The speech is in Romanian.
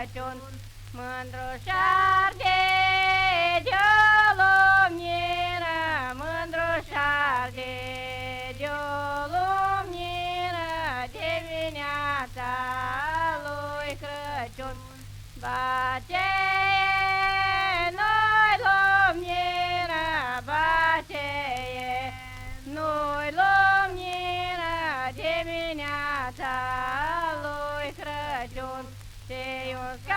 Crăciun, mândrușar de lumniră, mândrușar de lumniră, dimineața lui Crăciun. Bate noi lumniră, bate noi lumniră, dimineața lui Crăciun. Te iubesc